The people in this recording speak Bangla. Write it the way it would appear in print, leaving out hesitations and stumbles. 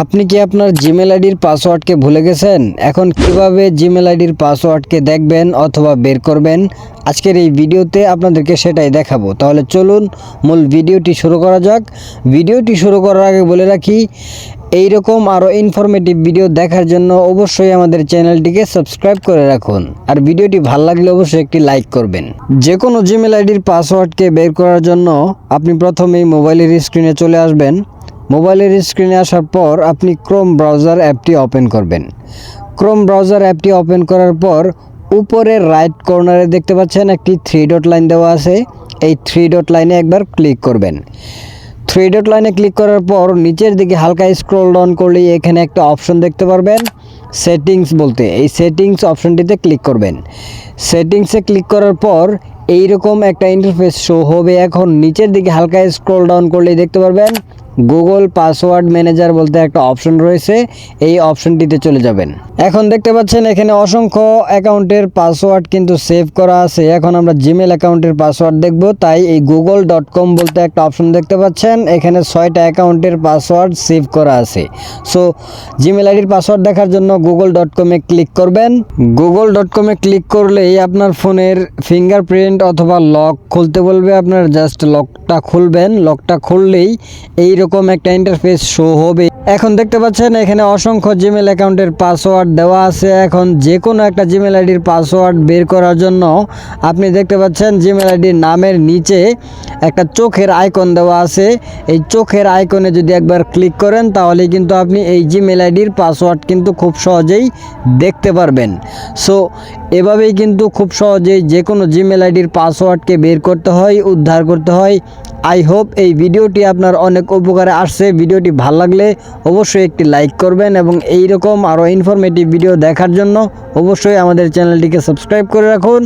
আপনি কি আপনার জিমেল আইডির পাসওয়ার্ডকে ভুলে গেছেন? এখন কিভাবে জিমেল আইডির পাসওয়ার্ডকে দেখবেন অথবা বের করবেন, আজকের এই ভিডিওতে আপনাদেরকে সেটাই দেখাবো। তাহলে চলুন মূল ভিডিওটি শুরু করা যাক। ভিডিওটি শুরু করার আগে বলে রাখি, এইরকম আরও ইনফরমেটিভ ভিডিও দেখার জন্য অবশ্যই আমাদের চ্যানেলটিকে সাবস্ক্রাইব করে রাখুন। আর ভিডিওটি ভালো লাগলে অবশ্যই একটি লাইক করবেন। যে কোনো জিমেল আইডির পাসওয়ার্ডকে বের করার জন্য আপনি প্রথমেই মোবাইলের স্ক্রিনে চলে আসবেন। মোবাইলের স্ক্রিনে আসার পর আপনি ক্রোম ব্রাউজার অ্যাপটি ওপেন করবেন। ক্রোম ব্রাউজার অ্যাপটি ওপেন করার পর উপরের রাইট কর্নারে দেখতে পাচ্ছেন একটি 3 ডট লাইন দেওয়া আছে। এই 3 ডট লাইনে একবার ক্লিক করবেন। 3 ডট লাইনে ক্লিক করার পর নিচের দিকে হালকা স্ক্রল ডাউন করলেই এখানে একটা অপশন দেখতে পারবেন সেটিংস বলতে। এই সেটিংস অপশনটিতে ক্লিক করবেন। সেটিংসে ক্লিক করার পর এইরকম একটা ইন্টারফেস শো হবে। এখন নিচের দিকে হালকা স্ক্রল ডাউন করলেই দেখতে পারবেন গুগল পাসওয়ার্ড ম্যানেজার বলতে একটা অপশন রয়েছে। এই অপশনটিতে চলে যাবেন। এখন দেখতে পাচ্ছেন এখানে অসংখ্য অ্যাকাউন্টের পাসওয়ার্ড কিন্তু সেভ করা আছে। এখন আমরা জিমেল অ্যাকাউন্টের পাসওয়ার্ড দেখব, তাই এই google.com বলতে একটা অপশন দেখতে পাচ্ছেন। এখানে 6টা অ্যাকাউন্টের পাসওয়ার্ড সেভ করা আছে। সো জিমেল আইডির পাসওয়ার্ড দেখার জন্য google.com-এ ক্লিক করবেন। google.com-এ ক্লিক করলেই আপনার ফোনের ফিঙ্গারপ্রিন্ট অথবা লক খুলতে বলবে। আপনার জাস্ট লকটা খুলবেন। লকটা খুললেই এইরকম একটা ইন্টারফেস শো হবে। এখন দেখতে পাচ্ছেন এখানে অসংখ্য জিমেল অ্যাকাউন্টের পাসওয়ার্ড দেওয়া আছে। এখন যে কোনো একটা জিমেল আইডির পাসওয়ার্ড বের করার জন্য আপনি দেখতে পাচ্ছেন জিমেল আইডির নামের নিচে একটা চোখের আইকন দেওয়া আছে। এই চোখের আইকনে যদি একবার ক্লিক করেন তাহলে কিন্তু আপনি এই জিমেল আইডির পাসওয়ার্ড কিন্তু খুব সহজেই দেখতে পারবেন। সো এভাবেই কিন্তু খুব সহজেই যে কোনো জিমেল আইডির পাসওয়ার্ডকে বের করতে হয়, উদ্ধার করতে হয়। আই হোপ এই ভিডিওটি আপনার অনেক উপকারে আসছে। ভিডিওটি ভালো লাগলে অবশ্যই একটি লাইক করবেন এবং এই রকম আরও ইনফরমেটিভ ভিডিও দেখার জন্য অবশ্যই আমাদের চ্যানেলটিকে সাবস্ক্রাইব করে রাখুন।